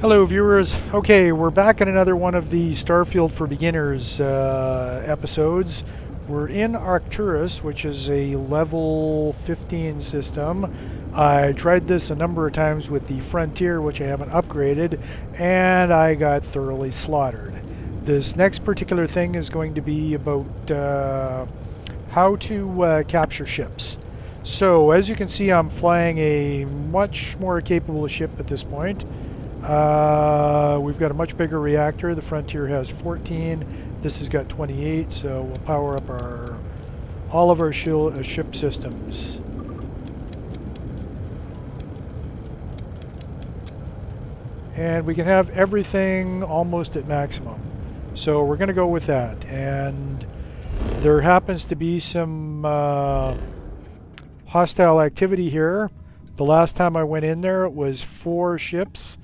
Hello viewers. Okay, we're back in another one of the Starfield for Beginners episodes. We're in Arcturus, which is a level 15 system. I tried this a number of times with the Frontier, which I haven't upgraded, and I got thoroughly slaughtered. This next particular thing is going to be about how to capture ships. So as you can see, I'm flying a much more capable ship at this point. We've got a much bigger reactor. The Frontier has 14. This has got 28, so we'll power up all of our ship systems. And we can have everything almost at maximum. So we're going to go with that. And there happens to be some hostile activity here. The last time I went in there, it was 4 ships.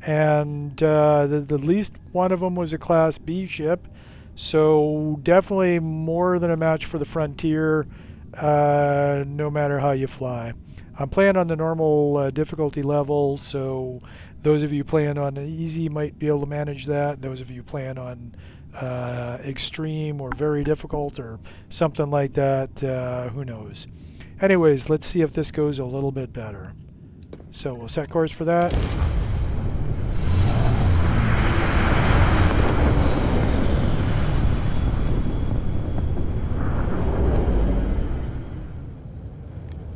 And the least one of them was a Class B ship, so definitely more than a match for the Frontier, no matter how you fly. I'm playing on the normal difficulty level, so those of you playing on easy might be able to manage that. Those of you playing on extreme or very difficult or something like that, who knows. Anyways, let's see if this goes a little bit better. So we'll set course for that.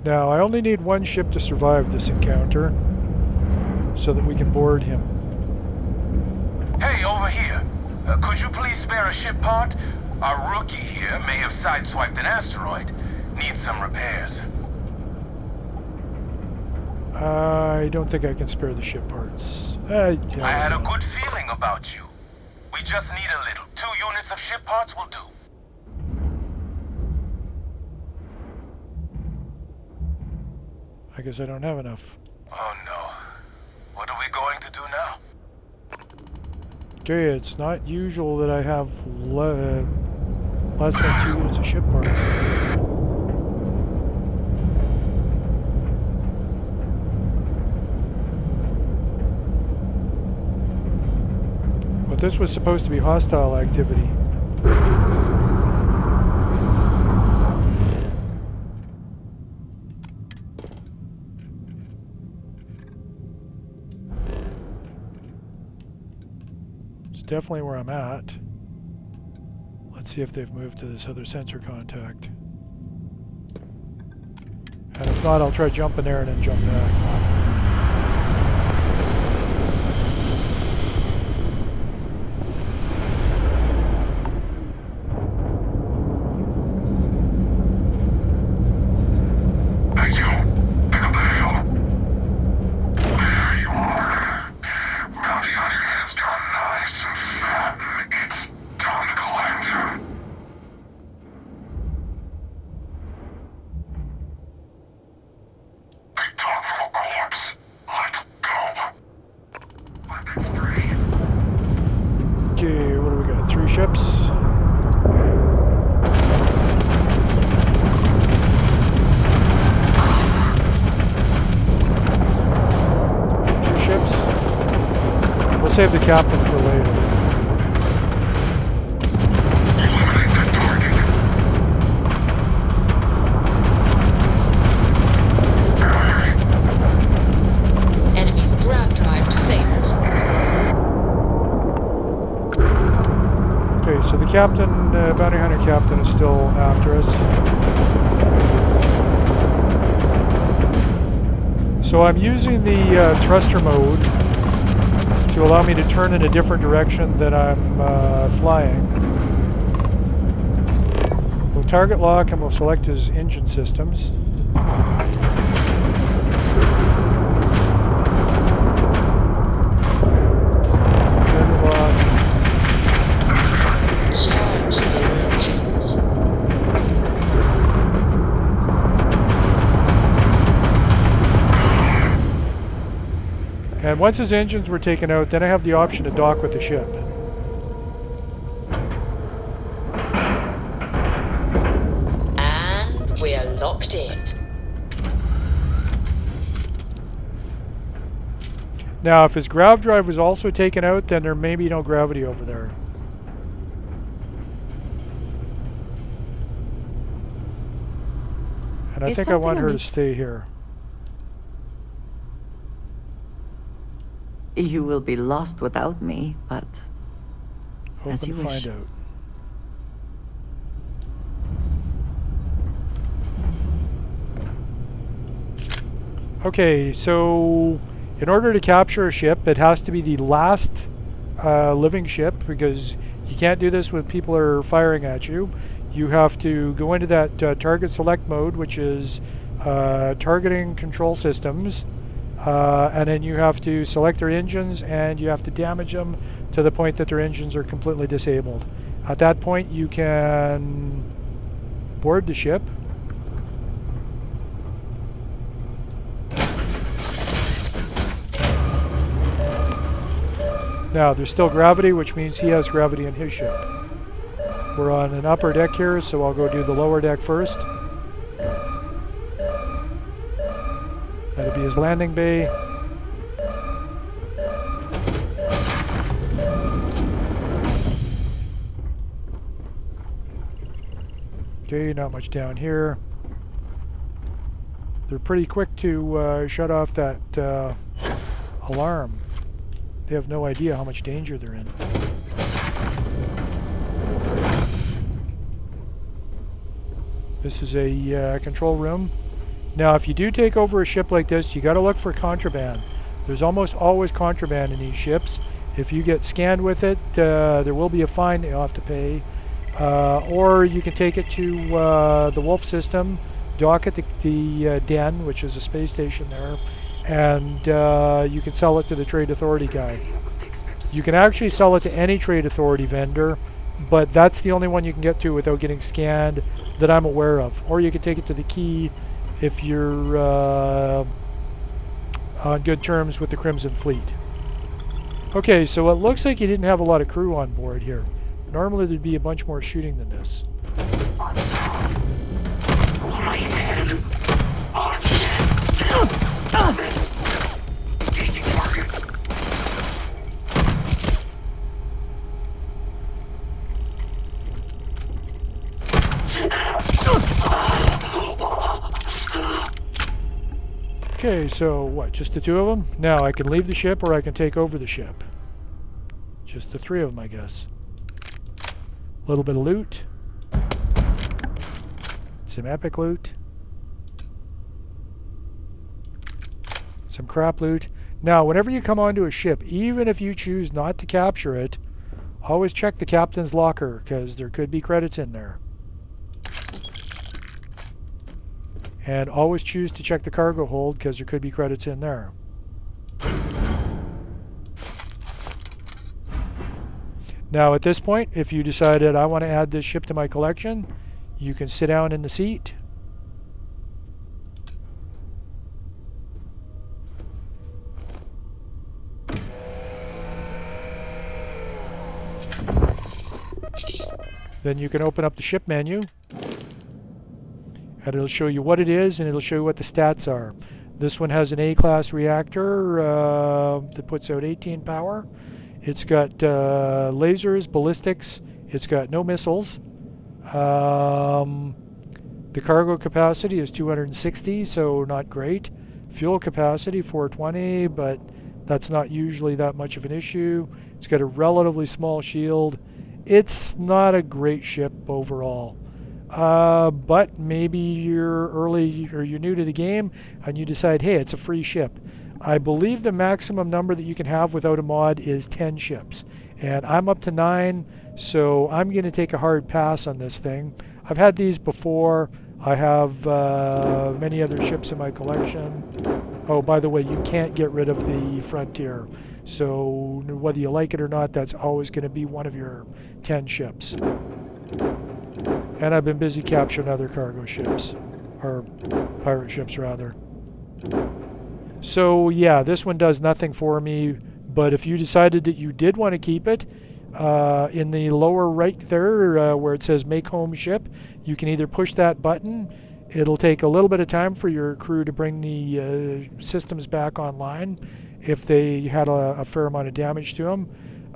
Now, I only need one ship to survive this encounter, so that we can board him. Hey, over here. Could you please spare a ship part? Our rookie here may have sideswiped an asteroid. Needs some repairs. I don't think I can spare the ship parts. Yeah, I had a good feeling about you. We just need a little. 2 units of ship parts will do. I guess I don't have enough. Oh no. What are we going to do now? Okay, it's not usual that I have less than 2 units of ship parts. But this was supposed to be hostile activity. Definitely where I'm at. Let's see if they've moved to this other sensor contact. And if not, I'll try jumping there and then jump back. Okay, what do we got? 3 ships. We'll save the captain for later. Enemy's grav drive disabled. Okay, so the captain, bounty hunter captain, is still after us. So I'm using the thruster mode to allow me to turn in a different direction than I'm flying. We'll target lock and we'll select his engine systems. Target lock. Charge the engines. And once his engines were taken out, then I have the option to dock with the ship. And we're locked in. Now, if his grav drive was also taken out, then there may be no gravity over there. And I Is think I want something her to amiss? stay here. You will be lost without me, but Hoping as you to wish. find out. Okay, so in order to capture a ship, it has to be the last living ship, because you can't do this when people are firing at you. You have to go into that target select mode, which is targeting control systems, and then you have to select their engines and you have to damage them to the point that their engines are completely disabled. At that point, you can board the ship. Now, there's still gravity, which means he has gravity in his ship. We're on an upper deck here, so I'll go do the lower deck first. That'll be his landing bay. Okay, not much down here. They're pretty quick to shut off that alarm. They have no idea how much danger they're in. This is a control room. Now, if you do take over a ship like this, you got to look for contraband. There's almost always contraband in these ships. If you get scanned with it, there will be a fine that you'll have to pay. Or you can take it to the Wolf system, dock at the Den, which is a space station there, and you can sell it to the Trade Authority guy. You can actually sell it to any Trade Authority vendor, but that's the only one you can get to without getting scanned that I'm aware of. Or you can take it to the Key if you're on good terms with the Crimson Fleet. Okay, so it looks like you didn't have a lot of crew on board here. Normally there'd be a bunch more shooting than this. Okay, so what, just the two of them? Now I can leave the ship or I can take over the ship. Just the three of them, I guess. A little bit of loot. Some epic loot. Some crap loot. Now, whenever you come onto a ship, even if you choose not to capture it, always check the captain's locker, because there could be credits in there. And always choose to check the cargo hold, because there could be credits in there. Now at this point, if you decided I want to add this ship to my collection, you can sit down in the seat. Then you can open up the ship menu. And it'll show you what it is, and it'll show you what the stats are. This one has an A-class reactor that puts out 18 power. It's got lasers, ballistics. It's got no missiles. The cargo capacity is 260, so not great. Fuel capacity 420, but that's not usually that much of an issue. It's got a relatively small shield. It's not a great ship overall. But maybe you're early or you're new to the game and you decide, hey, it's a free ship. I believe the maximum number that you can have without a mod is 10 ships. And I'm up to 9, so I'm going to take a hard pass on this thing. I've had these before. I have many other ships in my collection. Oh, by the way, you can't get rid of the Frontier. So whether you like it or not, that's always going to be one of your 10 ships. And I've been busy capturing other cargo ships, or pirate ships rather. So yeah, this one does nothing for me, but if you decided that you did want to keep it, in the lower right there where it says make home ship, you can either push that button. It'll take a little bit of time for your crew to bring the systems back online, if they had a fair amount of damage to them.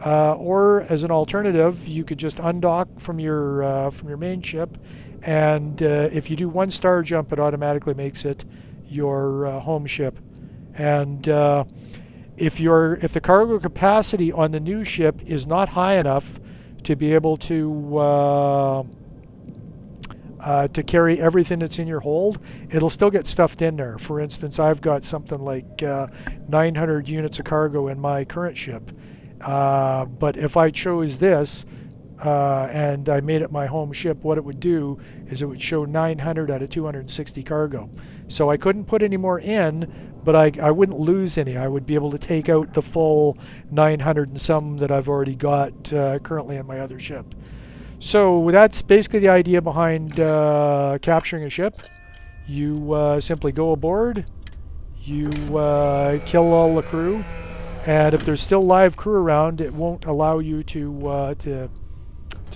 Or as an alternative, you could just undock from your main ship, and if you do one star jump, it automatically makes it your home ship. And if the cargo capacity on the new ship is not high enough to be able to carry everything that's in your hold, it'll still get stuffed in there. For instance, I've got something like 900 units of cargo in my current ship. But if I chose this and I made it my home ship, what it would do is it would show 900 out of 260 cargo. So I couldn't put any more in, but I wouldn't lose any. I would be able to take out the full 900 and some that I've already got currently in my other ship. So that's basically the idea behind capturing a ship. You simply go aboard, you kill all the crew, and if there's still live crew around, it won't allow you to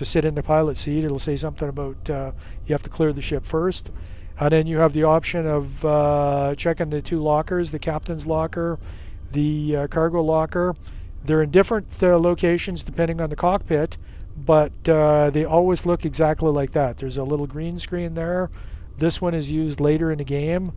sit in the pilot seat. It'll say something about you have to clear the ship first. And then you have the option of checking the two lockers, the captain's locker, the cargo locker. They're in different locations depending on the cockpit, but they always look exactly like that. There's a little green screen there. This one is used later in the game.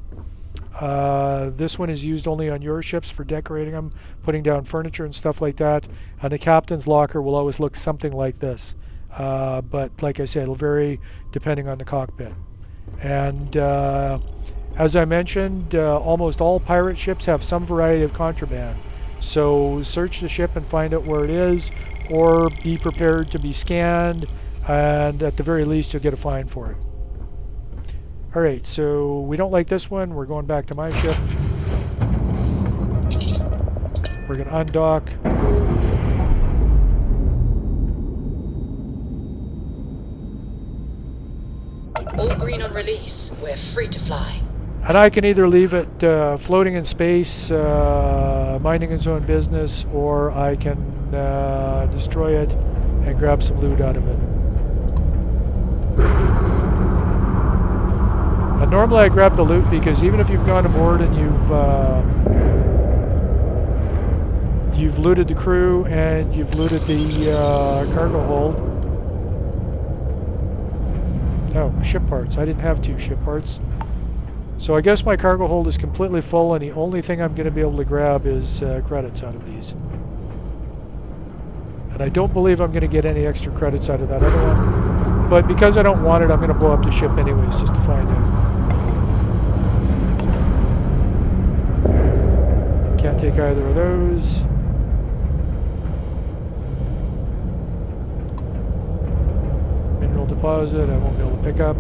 This one is used only on your ships for decorating them, putting down furniture and stuff like that. And the captain's locker will always look something like this. But like I said, it'll vary depending on the cockpit. And as I mentioned, almost all pirate ships have some variety of contraband. So search the ship and find out where it is, or be prepared to be scanned, and at the very least you'll get a fine for it. Alright, so we don't like this one. We're going back to my ship. We're going to undock. All green on release. We're free to fly. And I can either leave it floating in space, minding its own business, or I can destroy it and grab some loot out of it. And normally I grab the loot because even if you've gone aboard and you've looted the crew and you've looted the cargo hold. Oh, ship parts. I didn't have 2 ship parts. So I guess my cargo hold is completely full, and the only thing I'm going to be able to grab is credits out of these. And I don't believe I'm going to get any extra credits out of that other one. But because I don't want it, I'm going to blow up the ship anyways, just to find out. Can't take either of those. Mineral deposit, I won't be able to pick up.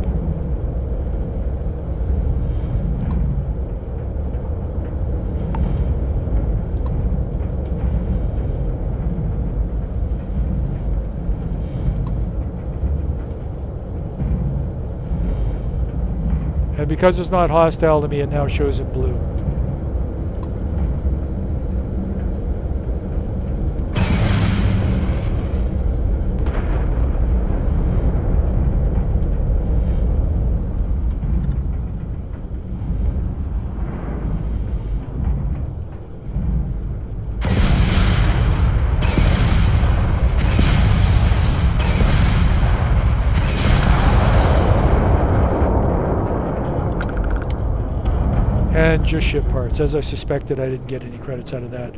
And because it's not hostile to me, it now shows in blue. And just ship parts. As I suspected, I didn't get any credits out of that.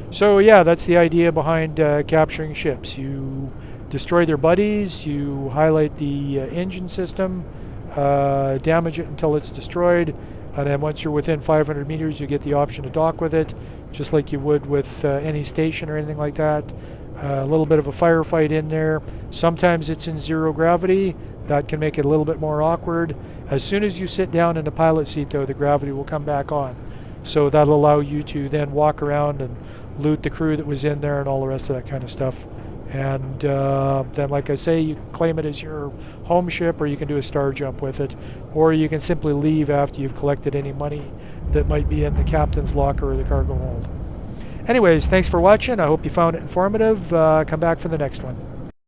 So yeah, that's the idea behind capturing ships. You destroy their buddies, you highlight the engine system, damage it until it's destroyed, and then once you're within 500 meters, you get the option to dock with it, just like you would with any station or anything like that. A little bit of a firefight in there. Sometimes it's in zero gravity. That can make it a little bit more awkward. As soon as you sit down in the pilot seat, though, the gravity will come back on. So that'll allow you to then walk around and loot the crew that was in there and all the rest of that kind of stuff. And then, like I say, you can claim it as your home ship, or you can do a star jump with it, or you can simply leave after you've collected any money that might be in the captain's locker or the cargo hold. Anyways, thanks for watching. I hope you found it informative. Come back for the next one.